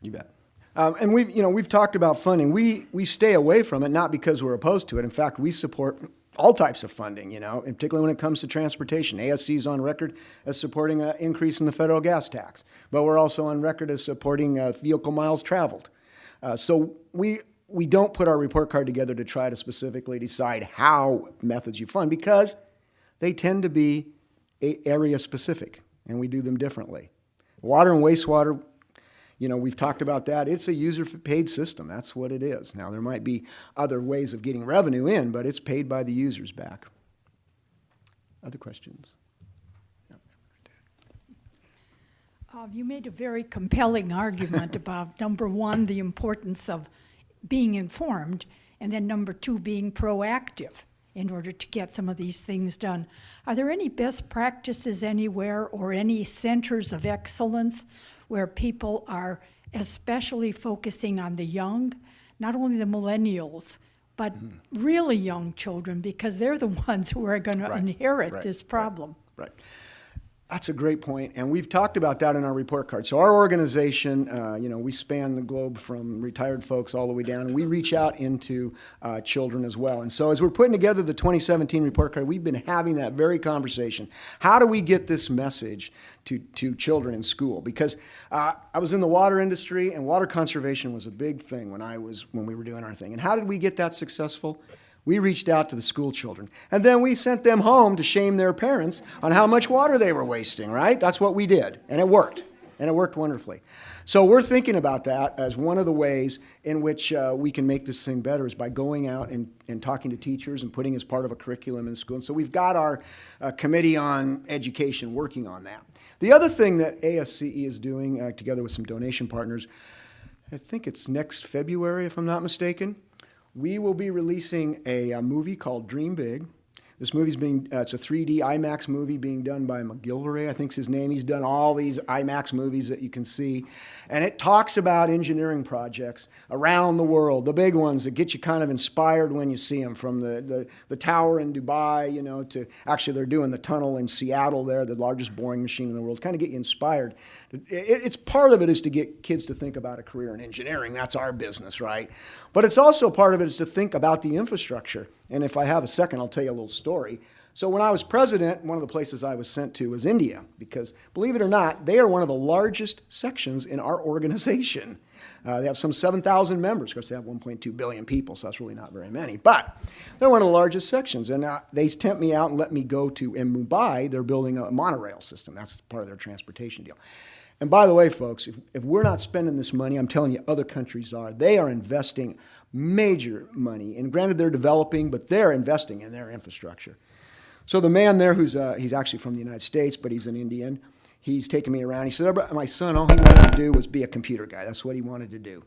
You bet. And we've talked about funding. We stay away from it, not because we're opposed to it. In fact, we support all types of funding, and particularly when it comes to transportation. ASCE is on record as supporting an increase in the federal gas tax, but we're also on record as supporting vehicle miles traveled. So we don't put our report card together to try to specifically decide how methods you fund, because they tend to be area specific, and we do them differently. Water and wastewater, we've talked about that. It's a user-paid system. That's what it is. Now, there might be other ways of getting revenue in, but it's paid by the users back. Other questions? You made a very compelling argument about, number one, the importance of being informed, and then number two, being proactive in order to get some of these things done. Are there any best practices anywhere or any centers of excellence where people are especially focusing on the young, not only the millennials, but really young children, because they're the ones who are going to inherit this problem? Right. That's a great point, and we've talked about that in our report card. So our organization, we span the globe from retired folks all the way down, and we reach out into children as well. And so as we're putting together the 2017 report card, we've been having that very conversation. How do we get this message to children in school? Because I was in the water industry, and water conservation was a big thing when we were doing our thing. And how did we get that successful? We reached out to the school children, and then we sent them home to shame their parents on how much water they were wasting, right? That's what we did, and it worked. and it worked wonderfully. So we're thinking about that as one of the ways in which we can make this thing better is by going out and talking to teachers and putting as part of a curriculum in school. And so we've got our committee on education working on that. The other thing that ASCE is doing, together with some donation partners, I think it's next February, if I'm not mistaken, we will be releasing a movie called Dream Big. This movie's it's a 3D IMAX movie being done by McGilvray, I think's his name. He's done all these IMAX movies that you can see. And it talks about engineering projects around the world, the big ones that get you kind of inspired when you see them, from the tower in Dubai, you know, to actually they're doing the tunnel in Seattle there, the largest boring machine in the world, kind of get you inspired. It's part of it is to get kids to think about a career in engineering. That's our business, right? But it's also part of it is to think about the infrastructure. And if I have a second, I'll tell you a little story. So when I was president, one of the places I was sent to was India, because believe it or not, they are one of the largest sections in our organization. They have some 7,000 members. Of course, they have 1.2 billion people, so that's really not very many. But they're one of the largest sections. And they sent me out and let me go to, in Mumbai, they're building a monorail system. That's part of their transportation deal. And by the way, folks, if we're not spending this money, I'm telling you, other countries are. They are investing major money. And granted, they're developing, but they're investing in their infrastructure. So the man there, he's actually from the United States, but he's an Indian, he's taken me around. He said, my son, all he wanted to do was be a computer guy. That's what he wanted to do.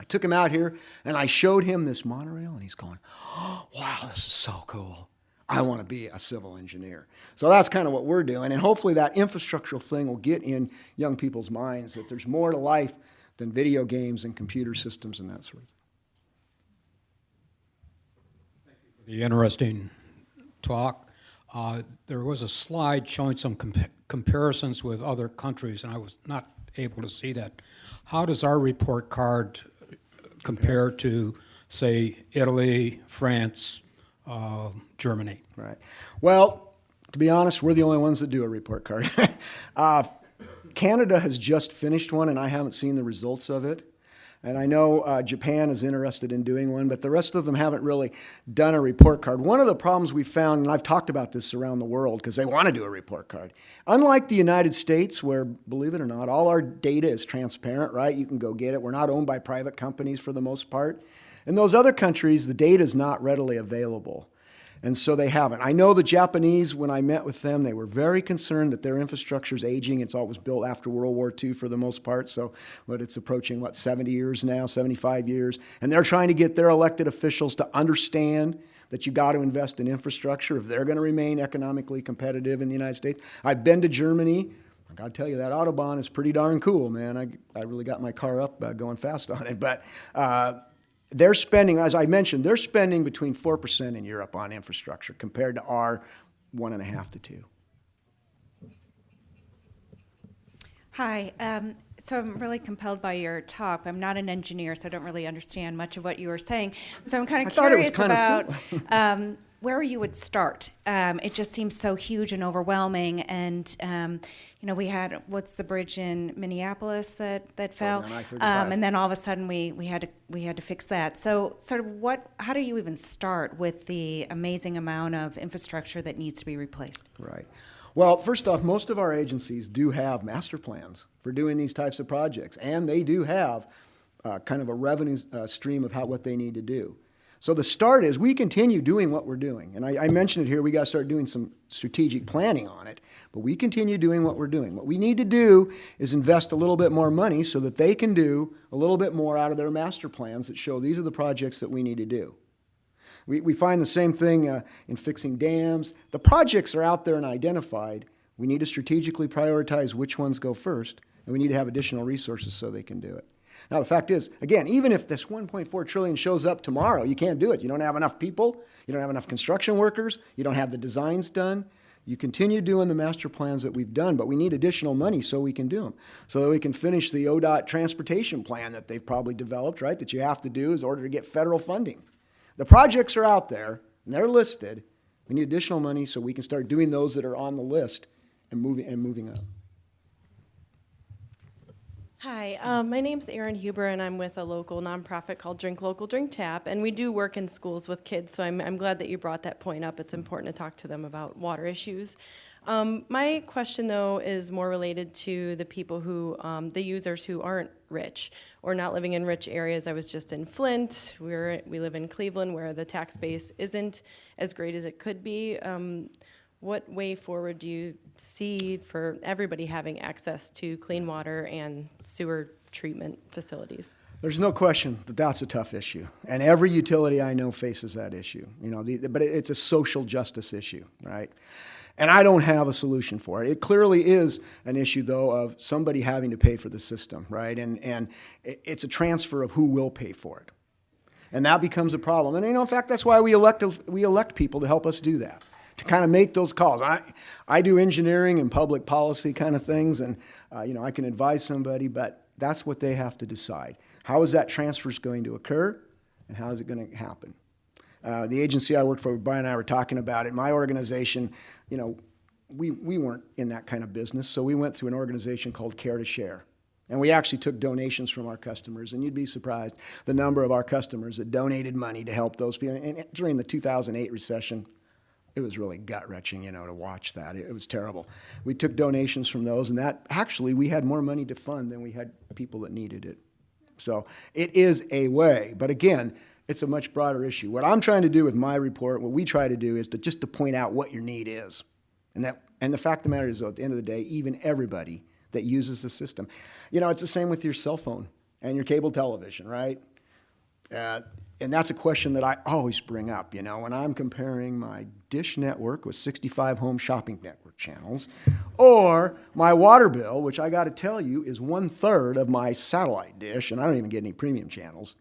I took him out here, and I showed him this monorail, and he's going, oh, wow, this is so cool. I want to be a civil engineer. So that's kind of what we're doing. And hopefully that infrastructural thing will get in young people's minds that there's more to life than video games and computer systems and that sort of thing. The interesting talk. There was a slide showing some comparisons with other countries, and I was not able to see that. How does our report card compare to, say, Italy, France, Germany? Right. Well, to be honest, we're the only ones that do a report card. Canada has just finished one, and I haven't seen the results of it. And I know Japan is interested in doing one, but the rest of them haven't really done a report card. One of the problems we found, and I've talked about this around the world because they want to do a report card. Unlike the United States, where, believe it or not, all our data is transparent, right? You can go get it. We're not owned by private companies for the most part. In those other countries, the data is not readily available. And so they haven't. I know the Japanese, when I met with them, they were very concerned that their infrastructure is aging. It's all was built after World War II for the most part. So it's approaching, 70 years now, 75 years. And they're trying to get their elected officials to understand that you got to invest in infrastructure if they're going to remain economically competitive in the United States. I've been to Germany. I got to tell you, that Autobahn is pretty darn cool, man. I really got my car up going fast on it. But they're spending, as I mentioned, they're spending between 4% in Europe on infrastructure compared to our 1.5 to 2. Hi. So I'm really compelled by your talk. I'm not an engineer, so I don't really understand much of what you were saying. So I'm kind of curious about where you would start. It just seems so huge and overwhelming. And we had what's the bridge in Minneapolis that fell, and then all of a sudden we had to fix that. So sort of how do you even start with the amazing amount of infrastructure that needs to be replaced? Right. Well, first off, most of our agencies do have master plans for doing these types of projects, and they do have kind of a revenue stream of what they need to do. So the start is we continue doing what we're doing. And I mentioned it here, we got to start doing some strategic planning on it, but we continue doing what we're doing. What we need to do is invest a little bit more money so that they can do a little bit more out of their master plans that show these are the projects that we need to do. We find the same thing in fixing dams. The projects are out there and identified. We need to strategically prioritize which ones go first, and we need to have additional resources so they can do it. Now, the fact is, again, even if this $1.4 trillion shows up tomorrow, you can't do it. You don't have enough people. You don't have enough construction workers. You don't have the designs done. You continue doing the master plans that we've done, but we need additional money so we can do them, so that we can finish the ODOT transportation plan that they've probably developed, right, that you have to do in order to get federal funding. The projects are out there, and they're listed. We need additional money so we can start doing those that are on the list and moving up. Hi, my name's Erin Huber, and I'm with a local nonprofit called Drink Local, Drink Tap, and we do work in schools with kids, so I'm glad that you brought that point up. It's important to talk to them about water issues. My question, though, is more related to the people who, the users who aren't rich or not living in rich areas. I was just in Flint. We live in Cleveland, where the tax base isn't as great as it could be. What way forward do you see for everybody having access to clean water and sewer treatment facilities? There's no question that that's a tough issue, and every utility I know faces that issue. But it's a social justice issue, right? And I don't have a solution for it. It clearly is an issue, though, of somebody having to pay for the system, right? And it's a transfer of who will pay for it, and that becomes a problem. And in fact, that's why we elect people to help us do that, to kind of make those calls. I do engineering and public policy kind of things, and I can advise somebody, but that's what they have to decide. How is that transfer going to occur, and how is it going to happen? The agency I worked for, Brian and I were talking about it. My organization, we weren't in that kind of business, so we went through an organization called Care to Share. And we actually took donations from our customers, and you'd be surprised the number of our customers that donated money to help those people. And during the 2008 recession, it was really gut-wrenching, to watch that. It was terrible. We took donations from those, and that actually we had more money to fund than we had people that needed it. So it is a way, but again, it's a much broader issue. What I'm trying to do with my report, what we try to do, is to point out what your need is, and the fact of the matter is, though, at the end of the day, even everybody that uses the system, it's the same with your cell phone and your cable television, right? And that's a question that I always bring up, when I'm comparing my dish network with 65 home shopping network channels, or my water bill, which I got to tell you is 1/3 of my satellite dish, and I don't even get any premium channels.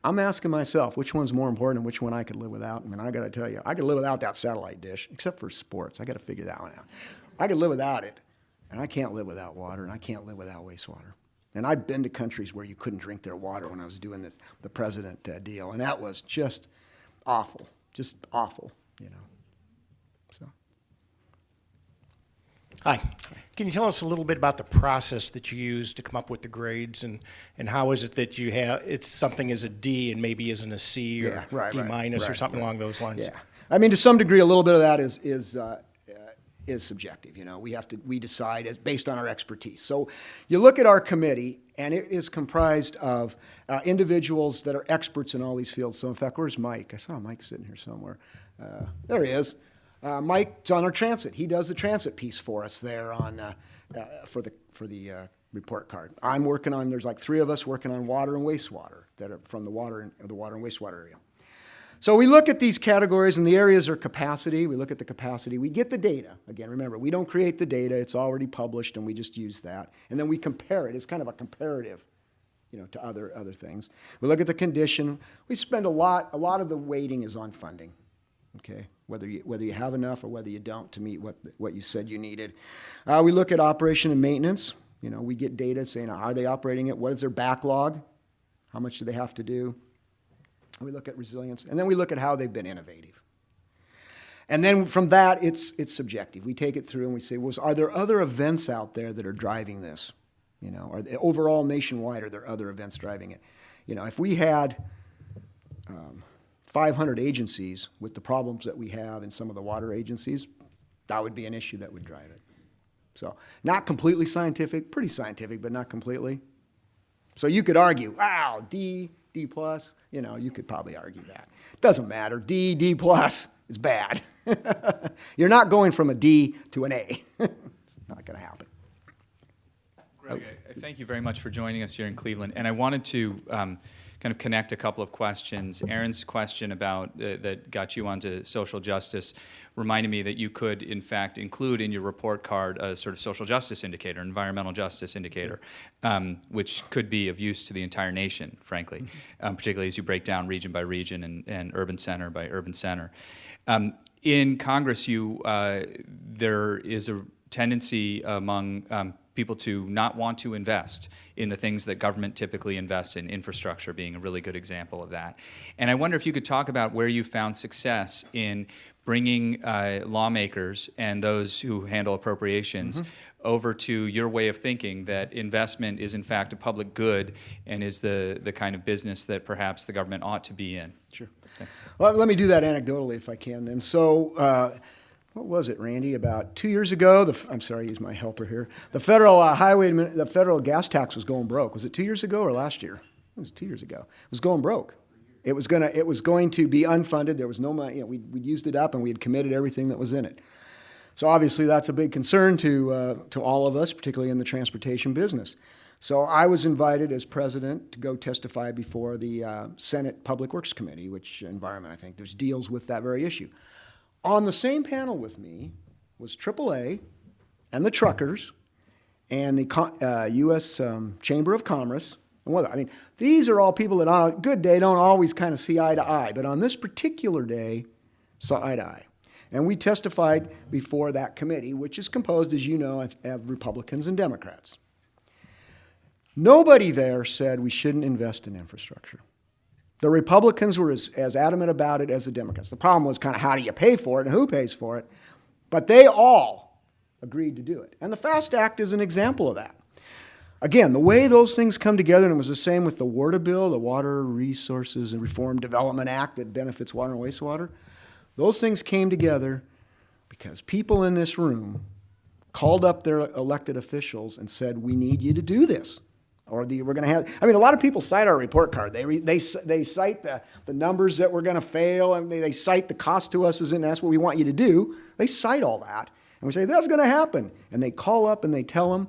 I'm asking myself, which one's more important and which one I could live without? I mean, I got to tell you, I could live without that satellite dish, except for sports. I got to figure that one out. I could live without it, and I can't live without water, and I can't live without wastewater. And I've been to countries where you couldn't drink their water when I was doing the president deal, and that was just awful, So. Hi. Can you tell us a little bit about the process that you use to come up with the grades, and how is it that you have it's something as a D and maybe isn't a C or D minus or something along those lines? Yeah, I mean, to some degree, a little bit of that is subjective. We decide as based on our expertise. So you look at our committee, and it is comprised of individuals that are experts in all these fields. So in fact, where's Mike? I saw Mike sitting here somewhere. There he is. Mike's on our transit. He does the transit piece for us there on for the report card. I'm working on. There's like 3 of us working on water and wastewater that are from the water and wastewater area. So we look at these categories, and the areas are capacity. We look at the capacity. We get the data. Again, remember, we don't create the data. It's already published, and we just use that. And then we compare it. It's kind of a comparative, to other things. We look at the condition. We spend a lot of the weighting is on funding, okay? Whether you have enough or whether you don't to meet what you said you needed. We look at operation and maintenance. We get data saying, are they operating it? What is their backlog? How much do they have to do? We look at resilience, and then we look at how they've been innovative. And then from that, it's subjective. We take it through and we say, are there other events out there that are driving this? Are they overall nationwide, are there other events driving it? If we had 500 agencies with the problems that we have in some of the water agencies, that would be an issue that would drive it. So not completely scientific, pretty scientific, but not completely. So you could argue, wow, D plus, you could probably argue that. It doesn't matter. D plus is bad. You're not going from a D to an A. It's not going to happen. Greg, I thank you very much for joining us here in Cleveland. And I wanted to kind of connect a couple of questions. Aaron's question about that got you onto social justice reminded me that you could, in fact, include in your report card a sort of social justice indicator, environmental justice indicator, which could be of use to the entire nation, frankly, particularly as you break down region by region and urban center by urban center. In Congress, there is a tendency among people to not want to invest in the things that government typically invests in, infrastructure being a really good example of that. And I wonder if you could talk about where you found success in bringing lawmakers and those who handle appropriations over to your way of thinking that investment is in fact a public good and is the kind of business that perhaps the government ought to be in. Sure. Thanks. Well, let me do that anecdotally if I can then. So what was it, Randy? About 2 years ago, I'm sorry, he's my helper here. The federal the federal gas tax was going broke. Was it 2 years ago or last year? It was 2 years ago. It was going broke. It was going to be unfunded. There was no money. We'd used it up, and we had committed everything that was in it. So obviously, that's a big concern to all of us, particularly in the transportation business. So I was invited as president to go testify before the Senate Public Works Committee, which Environment, I think, deals with that very issue. On the same panel with me was AAA and the truckers and the U.S. Chamber of Commerce. And these are all people that on a good day don't always kind of see eye to eye, but on this particular day, saw eye to eye. And we testified before that committee, which is composed, as you know, of Republicans and Democrats. Nobody there said we shouldn't invest in infrastructure. The Republicans were as adamant about it as the Democrats. The problem was kind of how do you pay for it and who pays for it, but they all agreed to do it. And the FAST Act is an example of that. Again, the way those things come together, and it was the same with the WRDA bill, the Water Resources and Reform Development Act that benefits water and wastewater, those things came together because people in this room called up their elected officials and said, we need you to do this. Or we're going to have, a lot of people cite our report card. They cite the numbers that we're going to fail, and they cite the cost to us, and that's what we want you to do. They cite all that, and we say, that's going to happen. And they call up and they tell them.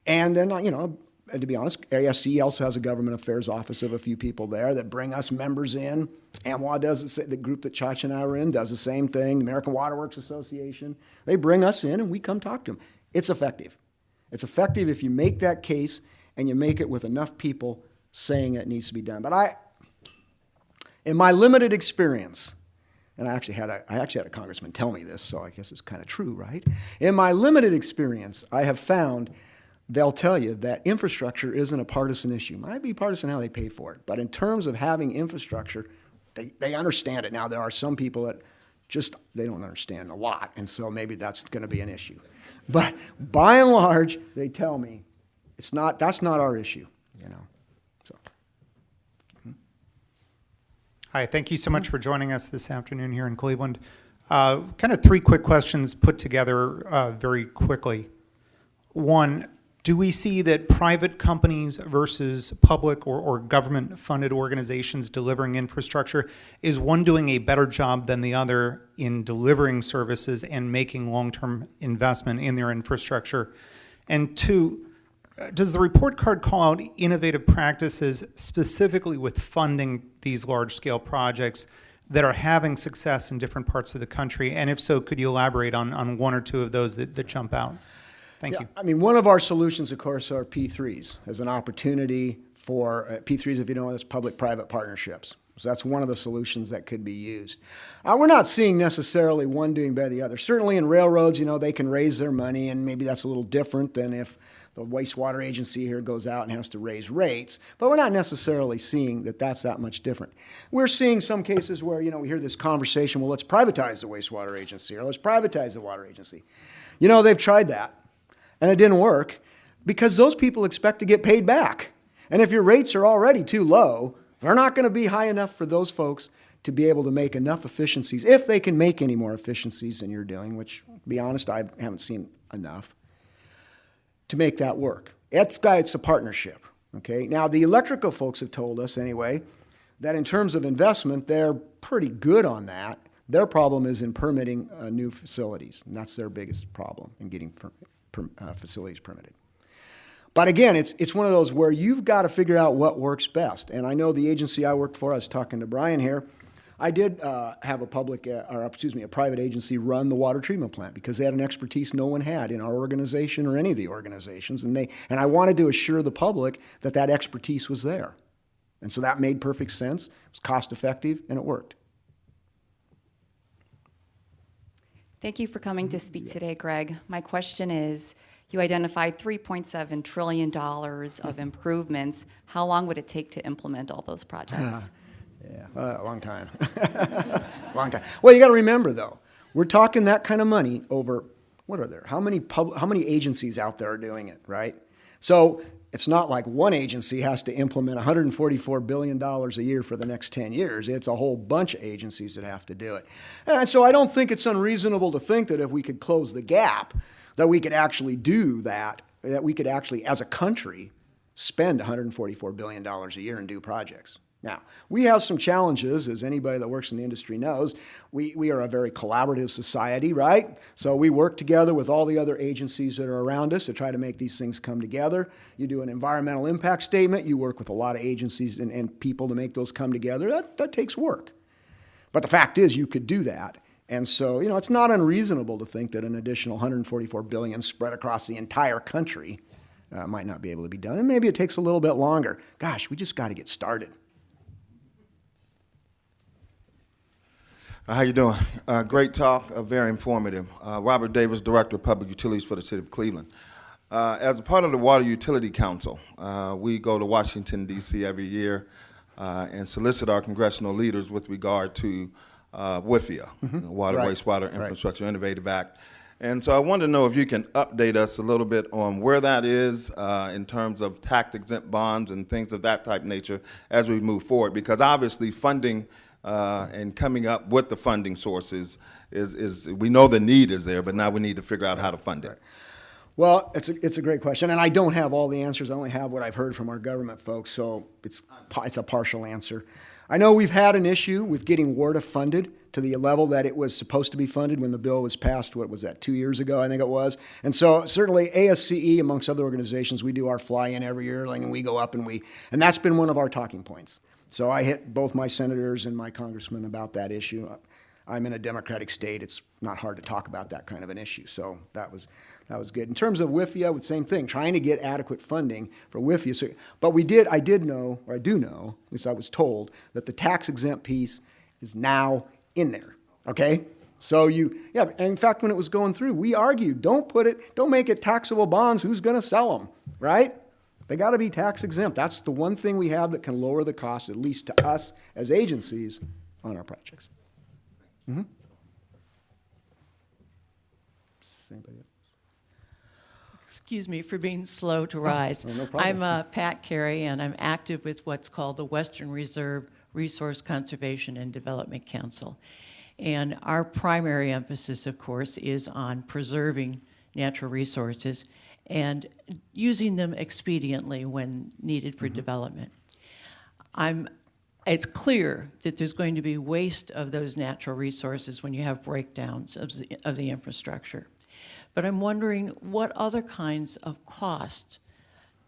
And then, and to be honest, ASCE also has a government affairs office of a few people there that bring us members in. AMWA does the group that Chacha and I were in does the same thing. The American Water Works Association. They bring us in and we come talk to them. It's effective. It's effective if you make that case and you make it with enough people saying it needs to be done. But in my limited experience, and I actually had a congressman tell me this, so I guess it's kind of true, right? In my limited experience, I have found they'll tell you that infrastructure isn't a partisan issue. It might be partisan how they pay for it, but in terms of having infrastructure, they understand it. Now, there are some people that they don't understand a lot, and so maybe that's going to be an issue. But by and large, they tell me that's not our issue, So. Hi, thank you so much for joining us this afternoon here in Cleveland. Kind of three quick questions put together very quickly. One, do we see that private companies versus public or government-funded organizations delivering infrastructure, is one doing a better job than the other in delivering services and making long-term investment in their infrastructure? And two, does the report card call out innovative practices specifically with funding these large-scale projects that are having success in different parts of the country? And if so, could you elaborate on one or two of those that jump out? Thank you. One of our solutions, of course, are P3s as an opportunity for P3s, if you don't know, that's public-private partnerships. So that's one of the solutions that could be used. We're not seeing necessarily one doing better than the other. Certainly in railroads, they can raise their money, and maybe that's a little different than if the wastewater agency here goes out and has to raise rates. But we're not necessarily seeing that that's that much different. We're seeing some cases where, we hear this conversation, well, let's privatize the wastewater agency, or let's privatize the water agency. They've tried that. And it didn't work because those people expect to get paid back. And if your rates are already too low, they're not going to be high enough for those folks to be able to make enough efficiencies, if they can make any more efficiencies than you're doing, which, to be honest, I haven't seen enough, to make that work. It's a partnership, okay? Now, the electrical folks have told us, anyway, that in terms of investment, they're pretty good on that. Their problem is in permitting new facilities, and that's their biggest problem in getting facilities permitted. But again, it's one of those where you've got to figure out what works best. And I know the agency I worked for, I was talking to Brian here, I did have a private agency run the water treatment plant because they had an expertise no one had in our organization or any of the organizations. And I wanted to assure the public that expertise was there. And so that made perfect sense. It was cost effective and it worked. Thank you for coming to speak today, Greg. My question is, you identified $3.7 trillion of improvements. How long would it take to implement all those projects? A long time. Long time. Well, you got to remember, though, we're talking that kind of money over, what are there? How many agencies out there are doing it, right? So it's not like one agency has to implement $144 billion a year for the next 10 years. It's a whole bunch of agencies that have to do it. And so I don't think it's unreasonable to think that if we could close the gap, that we could actually do that we could actually, as a country, spend $144 billion a year and do projects. Now, we have some challenges, as anybody that works in the industry knows. We are a very collaborative society, right? So we work together with all the other agencies that are around us to try to make these things come together. You do an environmental impact statement. You work with a lot of agencies and people to make those come together. That takes work. But the fact is, you could do that. And so, it's not unreasonable to think that an additional $144 billion spread across the entire country might not be able to be done. And maybe it takes a little bit longer. Gosh, we just got to get started. How you doing? Great talk, very informative. Robert Davis, Director of Public Utilities for the City of Cleveland. As a part of the Water Utility Council, we go to Washington, D.C. every year and solicit our congressional leaders with regard to WIFIA, Water, Wastewater, Infrastructure Innovative Act. And so I wanted to know if you can update us a little bit on where that is in terms of tax-exempt bonds and things of that type nature as we move forward, because obviously funding and coming up with the funding sources is we know the need is there, but now we need to figure out how to fund it. Well, it's a great question, and I don't have all the answers. I only have what I've heard from our government folks, so it's a partial answer. I know we've had an issue with getting WRDA funded to the level that it was supposed to be funded when the bill was passed, what was that, 2 years ago, I think it was. And so certainly ASCE, amongst other organizations, we do our fly-in every year, and we go up and that's been one of our talking points. So I hit both my senators and my congressmen about that issue. I'm in a Democratic state. It's not hard to talk about that kind of an issue. So that was good. In terms of WIFIA, the same thing, trying to get adequate funding for WIFIA. So, but I do know, at least I was told, that the tax-exempt piece is now in there, okay? So and in fact, when it was going through, we argued, don't make it taxable bonds, who's gonna sell them, right? They gotta be tax-exempt. That's the one thing we have that can lower the cost, at least to us as agencies, on our projects. Anybody else? Excuse me for being slow to rise. Oh, no problem. I'm Pat Carey, and I'm active with what's called the Western Reserve Resource Conservation and Development Council. And our primary emphasis, of course, is on preserving natural resources and using them expediently when needed for development. It's clear that there's going to be waste of those natural resources when you have breakdowns of the infrastructure. But I'm wondering what other kinds of costs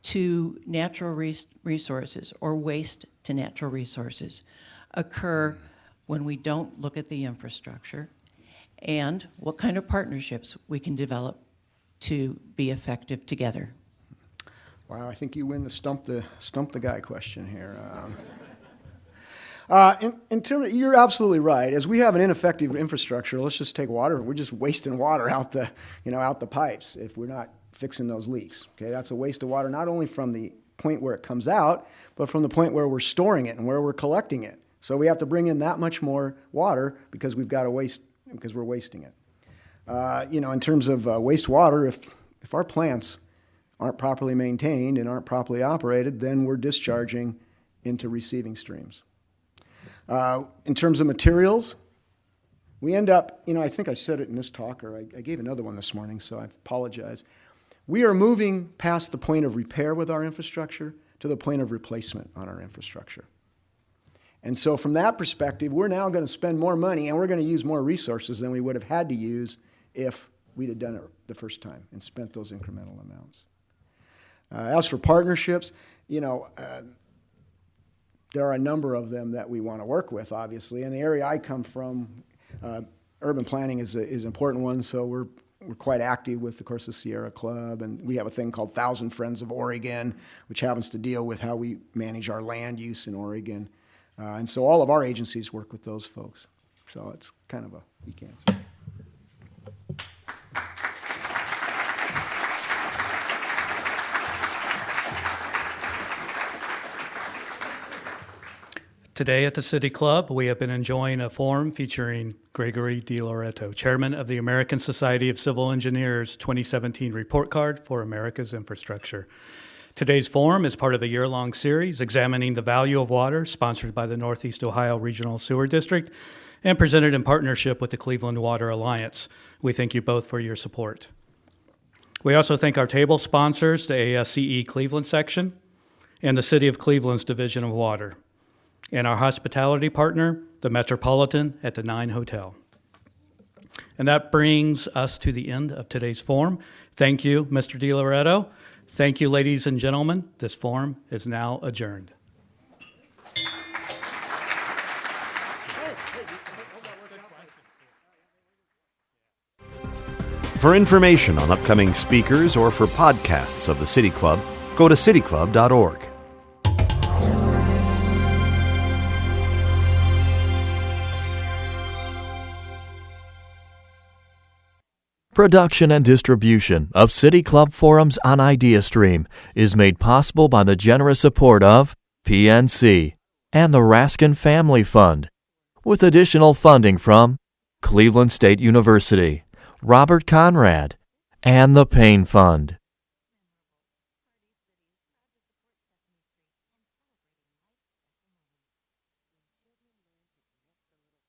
to natural resources or waste to natural resources occur when we don't look at the infrastructure, and what kind of partnerships we can develop to be effective together. Wow, I think you win the stump the guy question here. You're absolutely right. As we have an ineffective infrastructure, let's just take water. We're just wasting water out the pipes if we're not fixing those leaks. Okay, that's a waste of water not only from the point where it comes out, but from the point where we're storing it and where we're collecting it. So we have to bring in that much more water because we're wasting it. In terms of wastewater, if our plants aren't properly maintained and aren't properly operated, then we're discharging into receiving streams. In terms of materials, we end up, I think I said it in this talk, or I gave another one this morning, so I apologize. We are moving past the point of repair with our infrastructure to the point of replacement on our infrastructure. And so from that perspective, we're now going to spend more money and we're going to use more resources than we would have had to use if we'd have done it the first time and spent those incremental amounts. As for partnerships, there are a number of them that we want to work with, obviously. In the area I come from, urban planning is an important one, so we're quite active with, of course, the Sierra Club, and we have a thing called 1,000 Friends of Oregon, which happens to deal with how we manage our land use in Oregon. And so all of our agencies work with those folks. So it's kind of a weak answer. Today at the City Club, we have been enjoying a forum featuring Gregory DiLoretto, Chairman of the American Society of Civil Engineers 2017 Report Card for America's Infrastructure. Today's forum is part of a year-long series examining the value of water, sponsored by the Northeast Ohio Regional Sewer District and presented in partnership with the Cleveland Water Alliance. We thank you both for your support. We also thank our table sponsors, the ASCE Cleveland section and the City of Cleveland's Division of Water, and our hospitality partner, the Metropolitan at the 9 Hotel. And that brings us to the end of today's forum. Thank you, Mr. DiLoretto. Thank you, ladies and gentlemen. This forum is now adjourned. For information on upcoming speakers or for podcasts of the City Club, go to cityclub.org. Production and distribution of City Club forums on IdeaStream is made possible by the generous support of PNC and the Raskin Family Fund, with additional funding from Cleveland State University, Robert Conrad, and the Payne Fund.